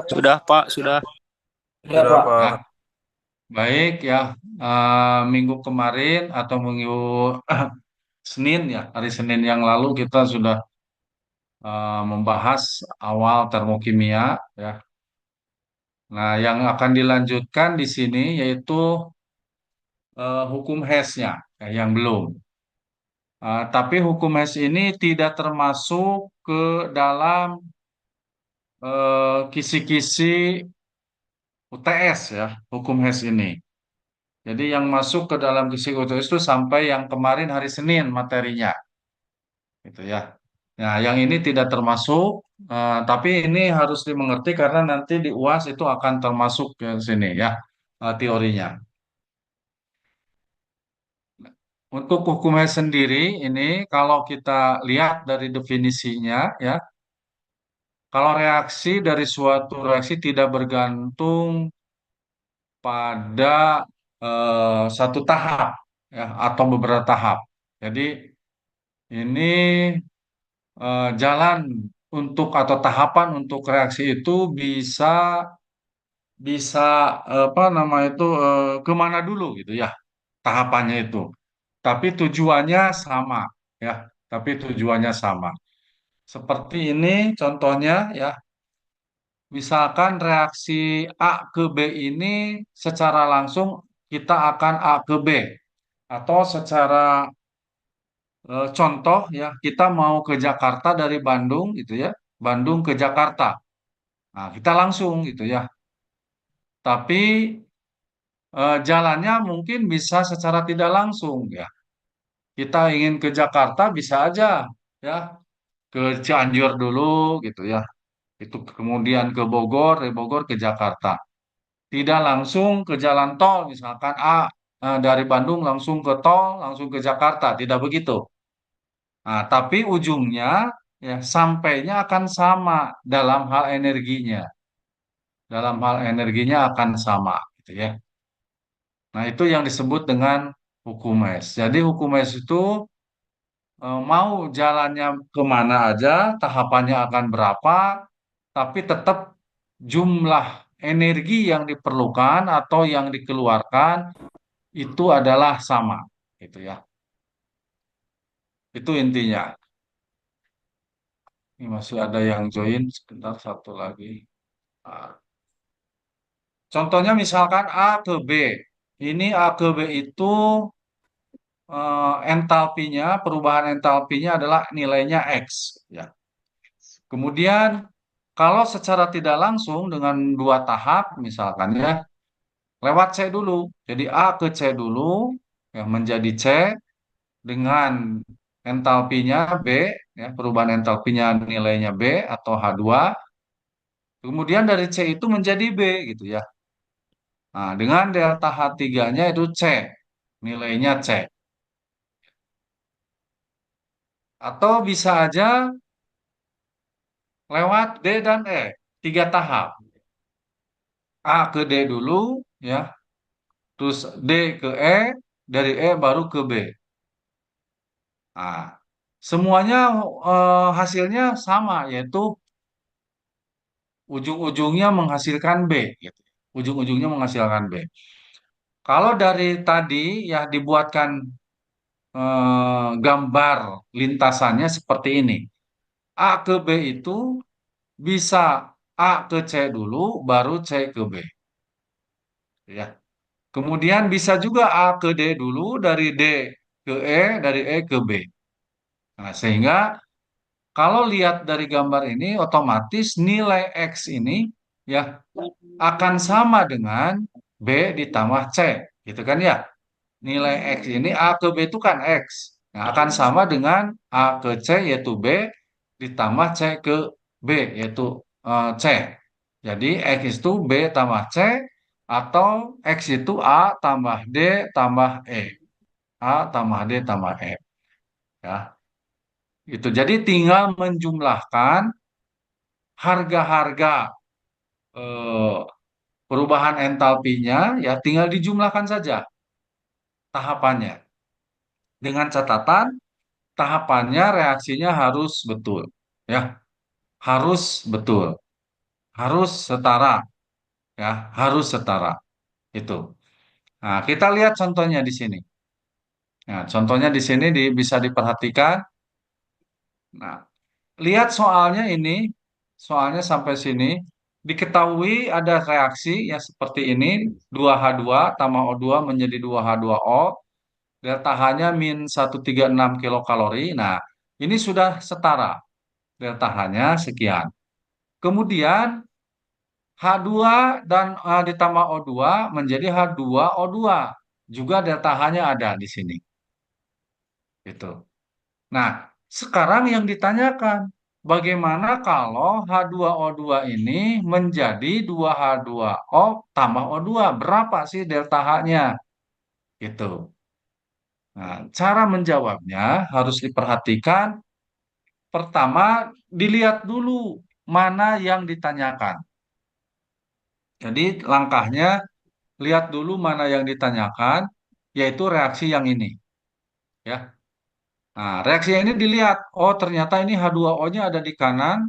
Pak. Sudah, Pak, sudah. Ya, Sudah Pak. Pak. Nah, baik ya. Minggu kemarin atau minggu Senin ya, hari Senin yang lalu kita sudah membahas awal termokimia ya. Nah, yang akan dilanjutkan di sini yaitu hukum Hess-nya yang belum. Tapi hukum Hess ini tidak termasuk ke dalam kisi-kisi UTS ya, hukum Hess ini. Jadi yang masuk ke dalam kisi UTS itu sampai yang kemarin hari Senin materinya, gitu ya. Nah, yang ini tidak termasuk, tapi ini harus dimengerti karena nanti di UAS itu akan termasuk ke sini ya, teorinya. Untuk hukumnya sendiri ini kalau kita lihat dari definisinya ya, kalau reaksi dari suatu reaksi tidak bergantung pada satu tahap ya atau beberapa tahap. Jadi ini jalan untuk atau tahapan untuk reaksi itu bisa bisa apa nama itu kemana dulu gitu ya tahapannya itu. Tapi tujuannya sama ya. Tapi tujuannya sama. Seperti ini contohnya ya. Misalkan reaksi A ke B ini secara langsung kita akan A ke B atau secara contoh ya kita mau ke Jakarta dari Bandung gitu ya. Bandung ke Jakarta. Nah, kita langsung gitu ya. Tapi jalannya mungkin bisa secara tidak langsung ya. Kita ingin ke Jakarta bisa aja ya, ke Cianjur dulu gitu ya. Itu kemudian ke Bogor, dari Bogor ke Jakarta. Tidak langsung ke jalan tol misalkan dari Bandung langsung ke tol, langsung ke Jakarta, tidak begitu. Nah, tapi ujungnya ya sampainya akan sama dalam hal energinya. Dalam hal energinya akan sama gitu ya. Nah, itu yang disebut dengan hukum mes. Jadi hukum mes itu mau jalannya kemana aja, tahapannya akan berapa, tapi tetap jumlah energi yang diperlukan atau yang dikeluarkan itu adalah sama, gitu ya. Itu intinya. Ini masih ada yang join, sebentar satu lagi. Ah, Contohnya misalkan A ke B. Ini A ke B itu entalpinya, perubahan entalpinya adalah nilainya X, ya. Kemudian kalau secara tidak langsung dengan dua tahap misalkan ya, lewat C dulu. Jadi A ke C dulu ya menjadi C dengan entalpinya B ya, perubahan entalpinya nilainya B atau H2. Kemudian dari C itu menjadi B gitu ya. Nah, dengan delta H3-nya itu C, nilainya C. Atau bisa aja lewat D dan E, tiga tahap. A ke D dulu ya, terus D ke E, dari E baru ke B. Nah, semuanya hasilnya sama, yaitu ujung-ujungnya menghasilkan B. Gitu. Ujung-ujungnya menghasilkan B. Kalau dari tadi ya dibuatkan gambar lintasannya seperti ini. A ke B itu bisa A ke C dulu, baru C ke B. Ya. Kemudian bisa juga A ke D dulu, dari D ke E, dari E ke B. Nah, sehingga kalau lihat dari gambar ini, otomatis nilai X ini ya akan sama dengan B ditambah C, gitu kan ya? Nilai X ini A ke B itu kan X. Nah, akan sama dengan A ke C yaitu B ditambah C ke B yaitu C. Jadi X itu B tambah C atau X itu A tambah D tambah E. A tambah D tambah E. Ya, itu. Jadi tinggal menjumlahkan harga-harga eh, perubahan entalpinya ya tinggal dijumlahkan saja tahapannya. Dengan catatan tahapannya reaksinya harus betul. Ya, harus betul. harus setara ya, harus setara itu. Nah, kita lihat contohnya di sini. Nah, contohnya di sini bisa diperhatikan. Nah, lihat soalnya ini, soalnya sampai sini diketahui ada reaksi yang seperti ini, 2H2 tambah O2 menjadi 2H2O, delta H-nya min 136 kilokalori. Nah, ini sudah setara, delta H-nya sekian. Kemudian H2 dan ditambah O2 menjadi H2O2. Juga delta H-nya ada di sini. Gitu. Nah, sekarang yang ditanyakan, bagaimana kalau H2O2 ini menjadi 2H2O tambah O2? Berapa sih delta H-nya? Gitu. Nah, cara menjawabnya harus diperhatikan. Pertama, dilihat dulu mana yang ditanyakan. Jadi, langkahnya lihat dulu mana yang ditanyakan, yaitu reaksi yang ini. Ya. Nah, reaksi ini dilihat, oh ternyata ini H2O-nya ada di kanan,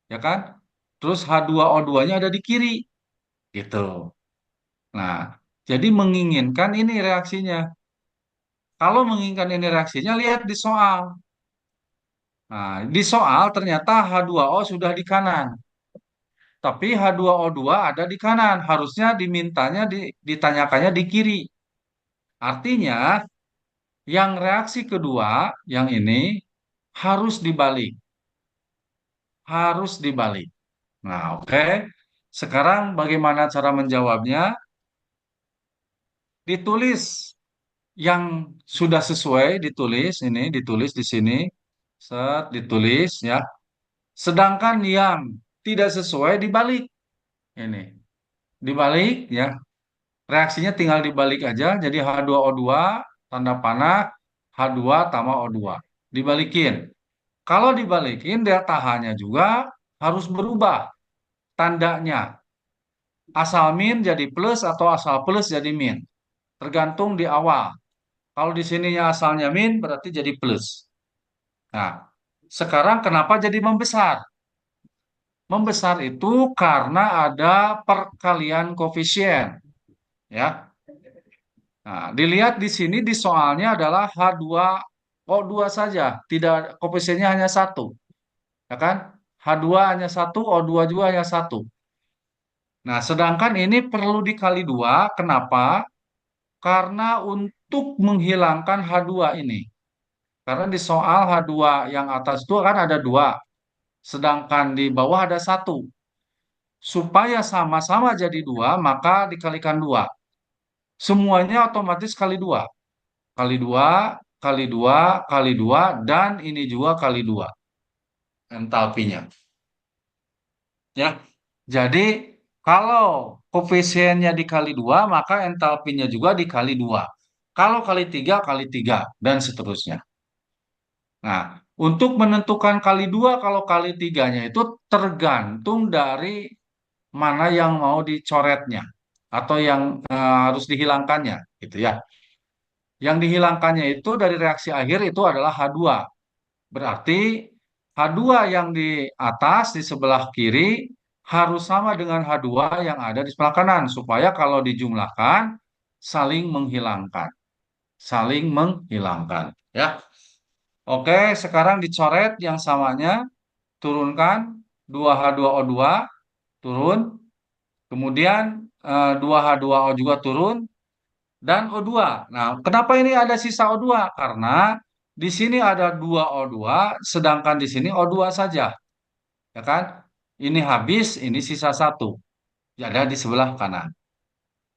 ya kan? Terus H2O2-nya ada di kiri, gitu. Nah, jadi menginginkan ini reaksinya. Kalau menginginkan ini reaksinya, lihat di soal. Nah, di soal ternyata H2O sudah di kanan, tapi H2O2 ada di kanan. Harusnya ditanyakannya di kiri. Artinya, yang reaksi kedua, yang ini harus dibalik, harus dibalik. Nah, oke. Sekarang bagaimana cara menjawabnya? Ditulis yang sudah sesuai, ditulis di sini, ditulis ya. Sedangkan yang tidak sesuai dibalik. Ini, dibalik ya. Reaksinya tinggal dibalik aja, jadi H2O2 tanda panah H2 tambah O2. Dibalikin. Kalau dibalikin delta H-nya juga harus berubah tandanya. Asal min jadi plus atau asal plus jadi min. Tergantung di awal. Kalau di sininya asalnya min berarti jadi plus. Nah, sekarang kenapa jadi membesar? Membesar itu karena ada perkalian koefisien, ya. Nah, dilihat di sini di soalnya adalah H2O2 saja, tidak koefisiennya hanya satu, ya kan? H2 hanya satu, O2 juga hanya satu. Nah, sedangkan ini perlu dikali dua, kenapa? Karena untuk menghilangkan H2 ini. Karena di soal H2 yang atas itu kan ada dua, sedangkan di bawah ada satu. Supaya sama-sama jadi dua, maka dikalikan dua. Semuanya otomatis kali dua. Kali dua, kali dua, kali dua, dan ini juga kali dua entalpinya. Ya, jadi kalau koefisiennya dikali dua, maka entalpinya juga dikali dua. Kalau kali tiga, dan seterusnya. Nah, untuk menentukan kali dua, kalau kali tiganya itu tergantung dari mana yang mau dicoretnya atau yang harus dihilangkannya, gitu ya. Yang dihilangkannya itu dari reaksi akhir itu adalah H2. Berarti H2 yang di atas di sebelah kiri harus sama dengan H2 yang ada di sebelah kanan supaya kalau dijumlahkan saling menghilangkan, saling menghilangkan, ya. Oke, sekarang dicoret yang samanya, turunkan 2H2O2 turun, kemudian 2H2O juga turun, dan O2. Nah, kenapa ini ada sisa O2? Karena di sini ada 2 O2, sedangkan di sini O2 saja. Ya kan? Ini habis, ini sisa satu. Ya, ada di sebelah kanan.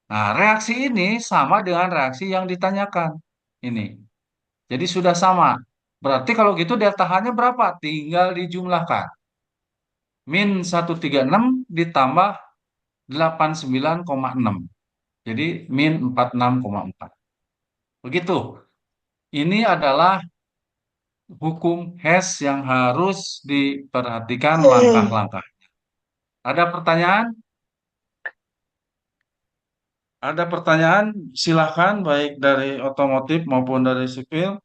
Nah, reaksi ini sama dengan reaksi yang ditanyakan. Ini. Jadi sudah sama. Berarti kalau gitu delta H-nya berapa? Tinggal dijumlahkan. Min 136 ditambah 89,6. Jadi min 46,4. Begitu. Ini adalah hukum Hess yang harus diperhatikan langkah-langkah. Ada pertanyaan? Ada pertanyaan? Silahkan, baik dari otomotif maupun dari sipil.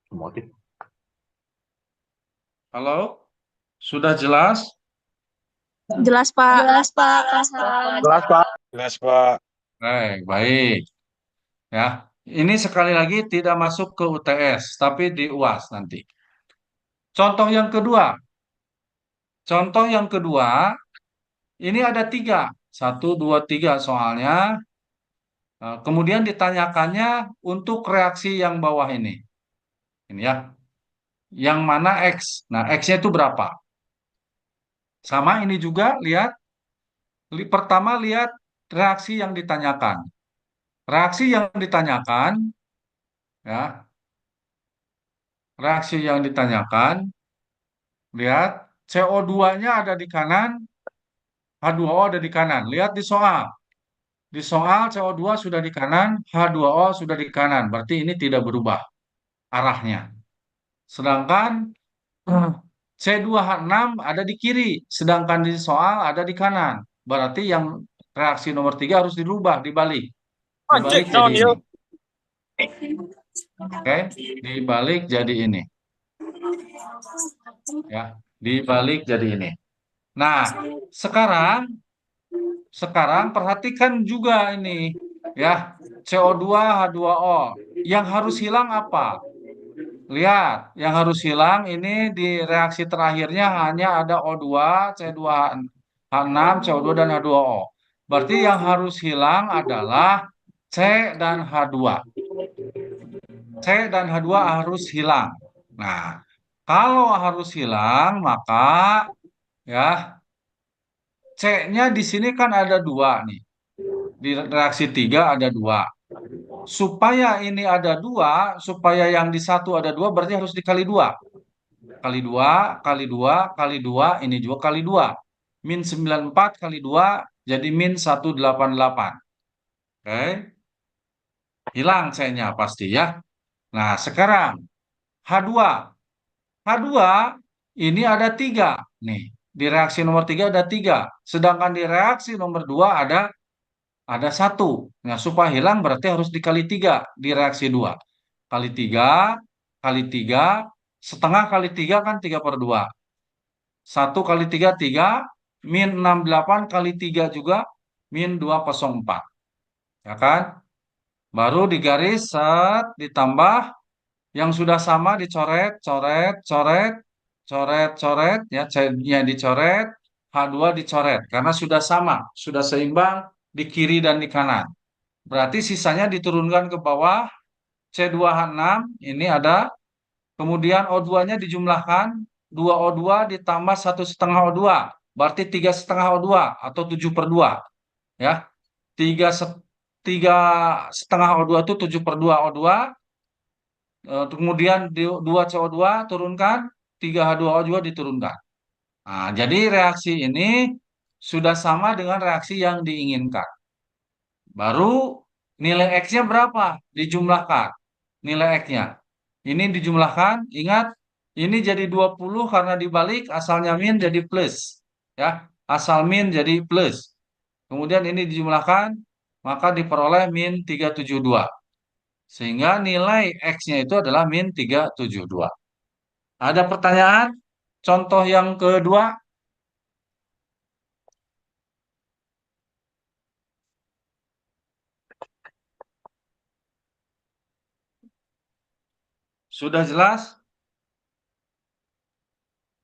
Otomotif. Halo? Sudah jelas? Jelas, Pak. Jelas, Pak. Jelas, Pak. Jelas, Pak. Baik. Ya, ini sekali lagi tidak masuk ke UTS, tapi di UAS nanti. Contoh yang kedua. Contoh yang kedua, ini ada tiga. Satu, dua, tiga soalnya. Kemudian ditanyakannya untuk reaksi yang bawah ini. Ini ya. Yang mana X? Nah, X-nya itu berapa? Sama ini juga, lihat. Pertama lihat reaksi yang ditanyakan. Reaksi yang ditanyakan, ya, reaksi yang ditanyakan, lihat CO2-nya ada di kanan, H2O ada di kanan. Lihat di soal. Di soal CO2 sudah di kanan, H2O sudah di kanan. Berarti ini tidak berubah arahnya. Sedangkan C2H6 ada di kiri, sedangkan di soal ada di kanan. Berarti yang reaksi nomor 3 harus dirubah, dibalik. Dibalik jadi ini. Oke, dibalik jadi ini. Ya, dibalik jadi ini. Nah, sekarang perhatikan juga ini ya, CO2 H2O. Yang harus hilang apa? Lihat, yang harus hilang ini di reaksi terakhirnya hanya ada O2, C2H6, CO2 dan H2O. Berarti yang harus hilang adalah C dan H2. C dan H2 harus hilang. Nah, kalau harus hilang maka ya C-nya di sini kan ada dua nih. Di reaksi 3 ada dua. Supaya ini ada dua, supaya yang di satu ada dua, berarti harus dikali dua. Kali dua, kali dua, kali dua, ini juga kali dua. Min 94 kali dua, jadi min 188. Oke, hilang C-nya pasti ya. Nah, sekarang H2. H2 ini ada tiga. Nih, di reaksi nomor 3 ada tiga. Sedangkan di reaksi nomor 2 ada satu. Nah, supaya hilang berarti harus dikali tiga di reaksi 2. Kali tiga, kali tiga, setengah kali tiga kan 3/2. Satu kali tiga, tiga. Min 68 kali tiga juga, min 204. Ya kan? Baru digaris, set, ditambah. Yang sudah sama dicoret, coret, coret, coret, coret. Ya, C-nya dicoret, H2 dicoret. Karena sudah sama, sudah seimbang di kiri dan di kanan. Berarti sisanya diturunkan ke bawah, C2H6 ini ada, kemudian O2-nya dijumlahkan, 2O2 ditambah 1,5 O2, berarti 3,5 O2 atau 7/2. Ya, 3,5 O2 itu 7/2 O2, kemudian 2CO2 turunkan, 3H2O juga diturunkan. Nah, jadi reaksi ini sudah sama dengan reaksi yang diinginkan. Baru nilai X-nya berapa? Dijumlahkan. Nilai X-nya. Ini dijumlahkan, ingat, ini jadi 20 karena dibalik, asalnya min jadi plus. Ya, asal min jadi plus. Kemudian ini dijumlahkan, maka diperoleh min 372. Sehingga nilai X-nya itu adalah min 372. Ada pertanyaan? Contoh yang kedua, sudah jelas?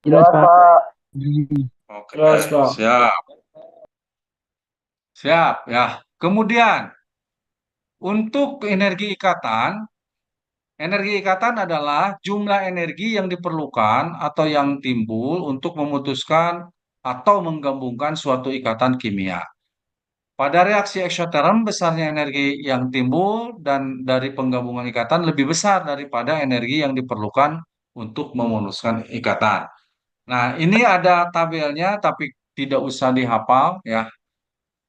Jelas, Pak. Oke, Jelas, Pak. siap. Siap, ya. Kemudian, untuk energi ikatan adalah jumlah energi yang diperlukan atau yang timbul untuk memutuskan atau menggabungkan suatu ikatan kimia. Pada reaksi eksoterm, besarnya energi yang timbul dan dari penggabungan ikatan lebih besar daripada energi yang diperlukan untuk memutuskan ikatan. Nah, ini ada tabelnya, tapi tidak usah dihafal ya.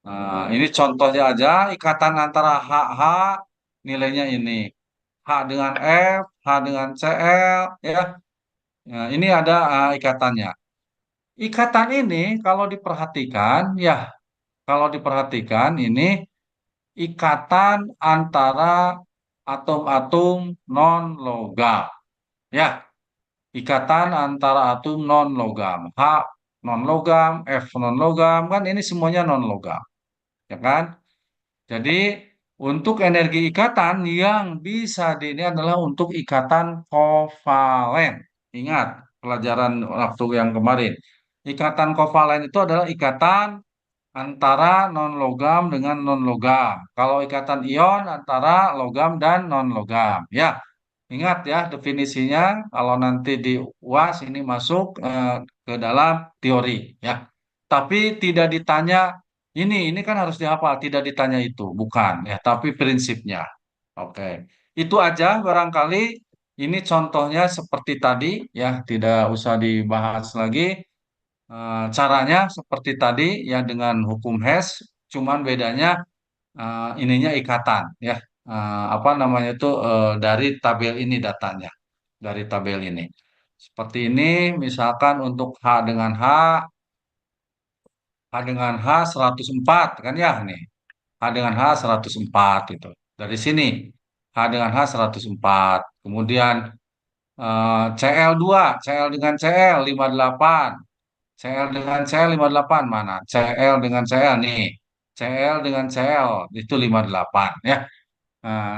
Nah, ini contohnya aja, ikatan antara HH nilainya ini. H dengan F, H dengan Cl, ya. Nah, ini ada ikatannya. Ikatan ini kalau diperhatikan ini ikatan antara atom-atom non logam. Ya, ikatan antara atom non-logam. H non-logam, F non-logam, kan ini semuanya non-logam, ya kan? Jadi untuk energi ikatan yang bisa ini adalah untuk ikatan kovalen. Ingat pelajaran waktu yang kemarin. Ikatan kovalen itu adalah ikatan antara non-logam dengan non-logam. Kalau ikatan ion antara logam dan non-logam. Ya, ingat ya definisinya. Kalau nanti di UAS ini masuk ke dalam teori. Ya, tapi tidak ditanya ini kan harus dihafal. Tidak ditanya itu, bukan ya. Tapi prinsipnya. Oke, itu aja barangkali. Ini contohnya seperti tadi ya, tidak usah dibahas lagi. Caranya seperti tadi ya dengan hukum Hess, cuman bedanya ininya ikatan ya. Apa namanya itu dari tabel ini datanya, dari tabel ini. Seperti ini misalkan untuk H dengan H 104 kan ya nih. H dengan H 104 itu. Dari sini H dengan H 104. Kemudian Cl2, Cl dengan Cl 58. CL dengan CL 58 mana? CL dengan CL nih. CL dengan CL itu 58 ya.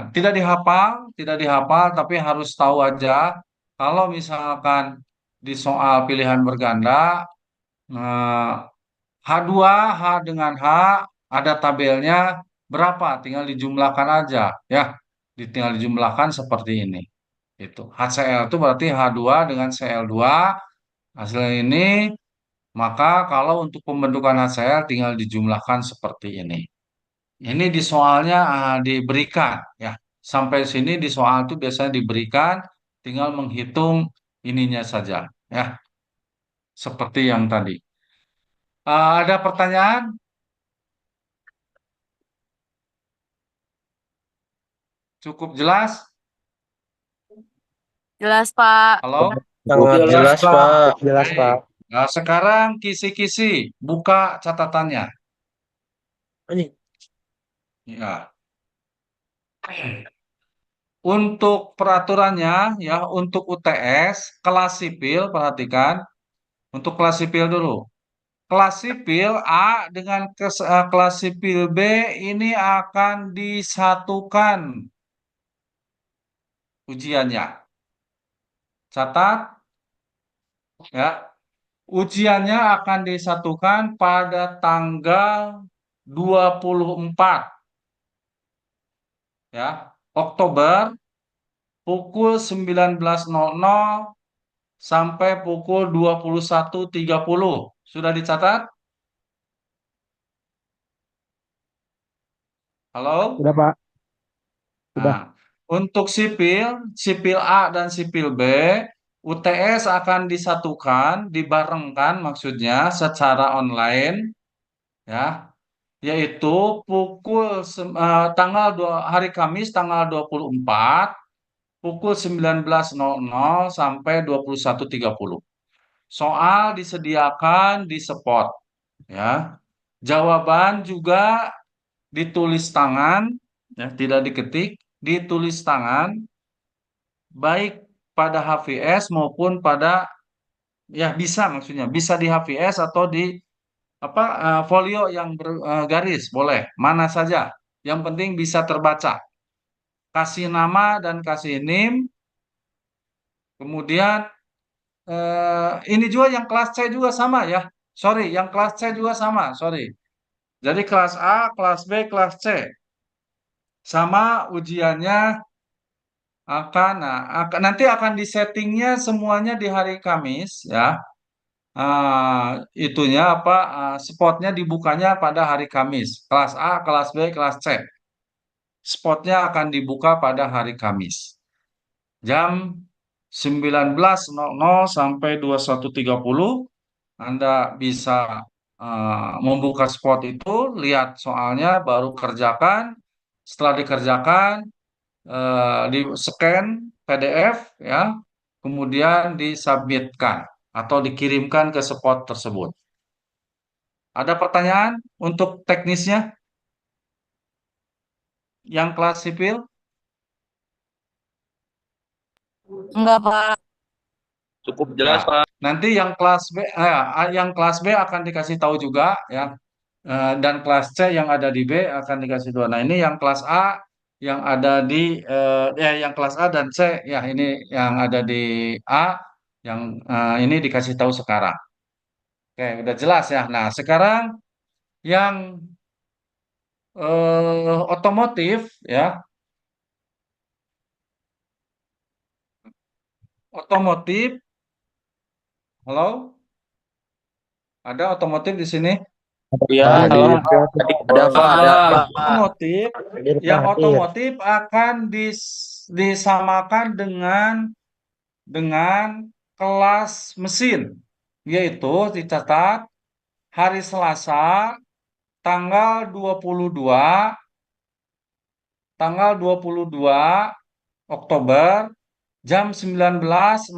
Tidak dihafal, tidak dihafal tapi harus tahu aja kalau misalkan di soal pilihan berganda eh, H2 H dengan H ada tabelnya berapa? Tinggal dijumlahkan aja ya. Tinggal dijumlahkan seperti ini. Itu. HCl itu berarti H2 dengan Cl2 hasilnya ini maka kalau untuk pembentukan HCl tinggal dijumlahkan seperti ini. Ini di soalnya diberikan ya. Sampai sini di soal itu biasanya diberikan, tinggal menghitung ininya saja ya. Seperti yang tadi. Ada pertanyaan? Cukup jelas? Jelas, Pak. Halo? Sangat jelas, Pak. Jelas, Pak. Baik. Nah, sekarang kisi-kisi, buka catatannya. Ini. Ya. Untuk peraturannya ya, untuk UTS, kelas sipil, perhatikan. Untuk kelas sipil dulu. Kelas sipil A dengan kelas sipil B ini akan disatukan ujiannya. Catat ya. Ujiannya akan disatukan pada tanggal 24 ya, Oktober pukul 19.00 sampai pukul 21.30. Sudah dicatat? Halo? Sudah, Pak. Sudah. Nah, untuk sipil, sipil A dan sipil B, UTS akan disatukan, dibarengkan maksudnya secara online, ya, yaitu tanggal hari Kamis tanggal 24 pukul 19.00 sampai 21.30. Soal disediakan di spot, ya. Jawaban juga ditulis tangan, ya, tidak diketik, ditulis tangan, baik pada HVS maupun pada ya bisa maksudnya bisa di HVS atau di folio yang bergaris boleh mana saja. Yang penting bisa terbaca. Kasih nama dan kasih NIM. Kemudian ini juga yang kelas C juga sama ya. Sorry, yang kelas C juga sama. Sorry. Jadi kelas A, kelas B, kelas C sama ujiannya nanti akan disettingnya semuanya di hari Kamis ya. Itunya spotnya dibukanya pada hari Kamis. Kelas A, kelas B, kelas C. Spotnya akan dibuka pada hari Kamis. Jam 19.00 sampai 21.30 Anda bisa membuka spot itu, lihat soalnya, baru kerjakan. Setelah dikerjakan, di scan PDF ya, kemudian disubmitkan atau dikirimkan ke spot tersebut. Ada pertanyaan untuk teknisnya yang kelas sipil? Enggak, Pak. Cukup jelas, Ya, Pak. nanti yang kelas B akan dikasih tahu juga ya. Dan kelas C yang ada di B akan dikasih dua. Nah, ini yang kelas A yang ada di yang kelas A dan C ya ini yang ada di A yang ini dikasih tahu sekarang. Oke, udah jelas ya. Nah, sekarang yang otomotif ya, otomotif. Halo, ada otomotif di sini? Iya, Hadir, halo. hadir, Ada, Pak. Ada, Yang Pak. otomotif, hadir, Pak, yang hadir. otomotif akan disamakan dengan kelas mesin, yaitu dicatat hari Selasa tanggal 22 Oktober jam 19.00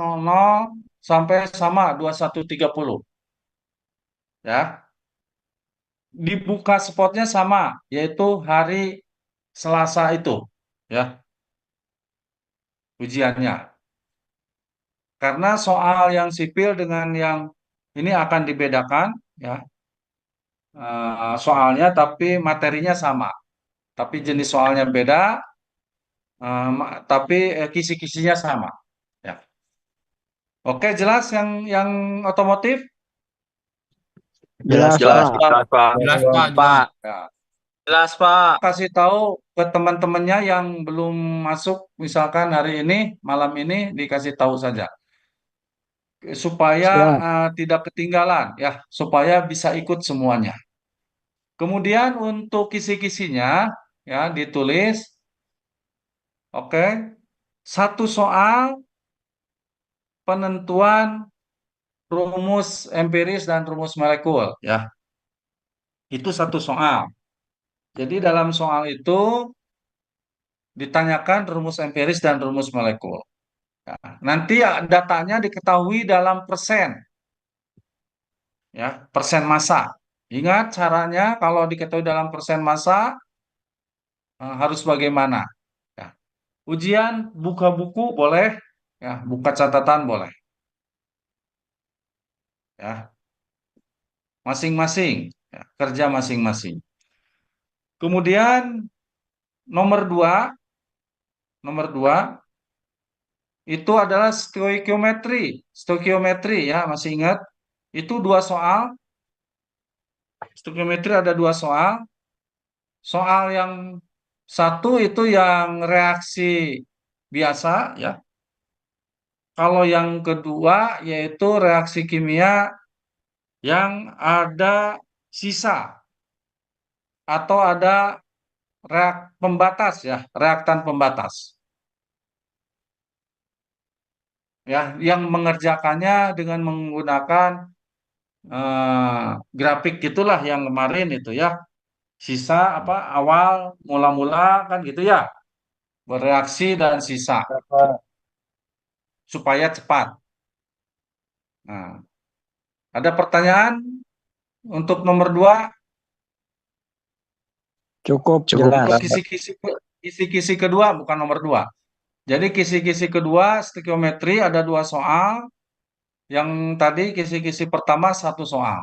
sampai sama 21.30 ya. Dibuka spotnya sama, yaitu hari Selasa itu ya ujiannya. Karena soal yang sipil dengan yang ini akan dibedakan ya soalnya, tapi materinya sama. Tapi jenis soalnya beda, tapi kisi-kisinya sama. Ya. Oke, jelas yang otomotif. Jelas, Jelas, Pak. Pak. Jelas, Pak. Jelas Pak, jelas. Pak. Ya. Jelas, Pak. Kasih tahu ke teman-temannya yang belum masuk, misalkan hari ini, malam ini dikasih tahu saja supaya Siap. tidak ketinggalan ya, supaya bisa ikut semuanya. Kemudian untuk kisi-kisinya ya ditulis, oke, satu soal penentuan rumus empiris dan rumus molekul ya. Itu satu soal. Jadi dalam soal itu ditanyakan rumus empiris dan rumus molekul. Ya. Nanti ya, datanya diketahui dalam persen ya, persen massa. Ingat caranya kalau diketahui dalam persen massa harus bagaimana? Ya. Ujian buka buku boleh, ya, buka catatan boleh. Ya, masing-masing, ya, kerja masing-masing. Kemudian nomor dua, nomor dua itu adalah stoikiometri. Stoikiometri ya, masih ingat? Itu dua soal. Stoikiometri ada dua soal. Soal yang satu itu yang reaksi biasa ya. Kalau yang kedua yaitu reaksi kimia yang ada sisa atau ada pembatas ya, reaktan pembatas. Ya, yang mengerjakannya dengan menggunakan grafik itulah yang kemarin itu ya. Sisa apa awal mula-mula kan gitu ya. Bereaksi dan sisa supaya cepat. Nah, ada pertanyaan untuk nomor dua, Cukup, Cukup. jelas. untuk kisi-kisi kedua bukan nomor dua. Jadi kisi-kisi kedua stikiometri ada dua soal. Yang tadi kisi-kisi pertama satu soal.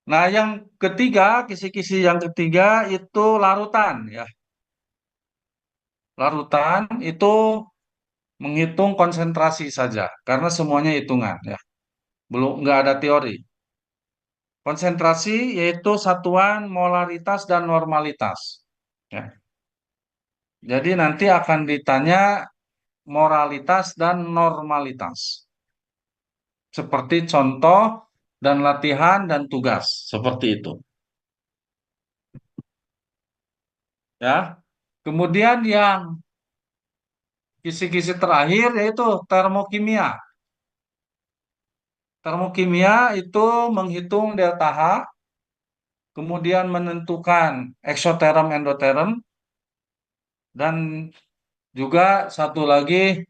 Nah, yang ketiga, kisi-kisi yang ketiga itu larutan ya. Larutan itu menghitung konsentrasi saja karena semuanya hitungan ya. Belum nggak ada teori. Konsentrasi yaitu satuan molaritas dan normalitas. Ya. Jadi nanti akan ditanya moralitas dan normalitas. Seperti contoh dan latihan dan tugas, seperti itu. Ya. Kemudian yang kisi-kisi terakhir yaitu termokimia. Termokimia itu menghitung delta H, kemudian menentukan eksoterm endoterm, dan juga satu lagi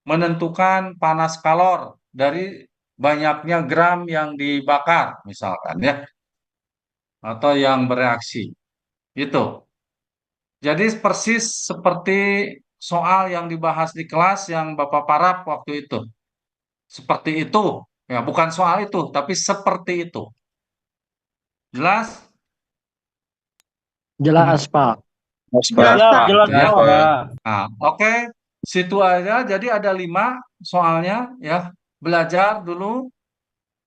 menentukan panas kalor dari banyaknya gram yang dibakar misalkan ya, atau yang bereaksi. Itu. Jadi persis seperti soal yang dibahas di kelas yang Bapak parap waktu itu. seperti itu. Ya, bukan soal itu, tapi seperti itu. Jelas? Jelas, Pak. Jelas, Jelas, Pak. Pak. Jelas, Ya. Pak. Nah, oke, situ aja. Jadi ada 5 soalnya ya. Belajar dulu,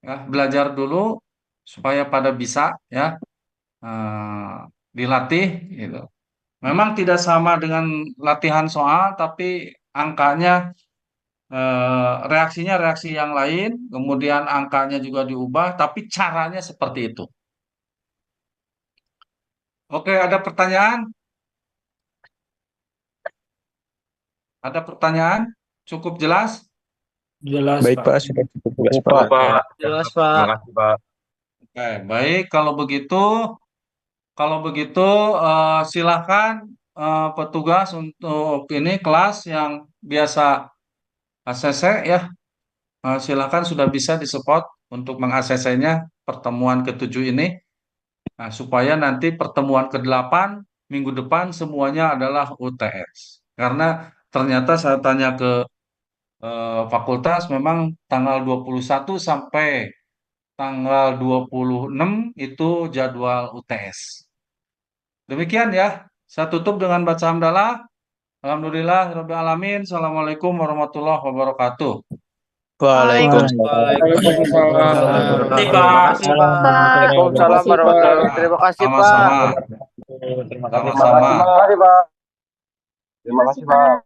ya, belajar dulu supaya pada bisa ya dilatih gitu. Memang tidak sama dengan latihan soal, tapi angkanya reaksinya reaksi yang lain, kemudian angkanya juga diubah, tapi caranya seperti itu. Oke, ada pertanyaan? Ada pertanyaan? Cukup jelas? Jelas, Baik, Pak. Pak. Sudah cukup jelas, Cukup, Pak. Pak. Jelas, Pak. Terima kasih, Pak. Oke, baik. Kalau begitu silakan petugas untuk ini kelas yang biasa ACC ya, silakan sudah bisa disupport untuk meng-ACC-nya pertemuan ke-7 ini. Nah, supaya nanti pertemuan ke-8 minggu depan semuanya adalah UTS. Karena ternyata saya tanya ke fakultas memang tanggal 21 sampai tanggal 26 itu jadwal UTS. Demikian ya. Saya tutup dengan baca hamdalah. Alhamdulillah rabbil alamin. Assalamualaikum warahmatullahi wabarakatuh. Waalaikumsalam. Waalaikumsalam. Terima kasih, Pak. Waalaikumsalam warahmatullahi wabarakatuh. Terima kasih, Pak. Sama-sama. Terima kasih, Pak. Sama-sama. Terima kasih, Pak. Terima kasih, Pak.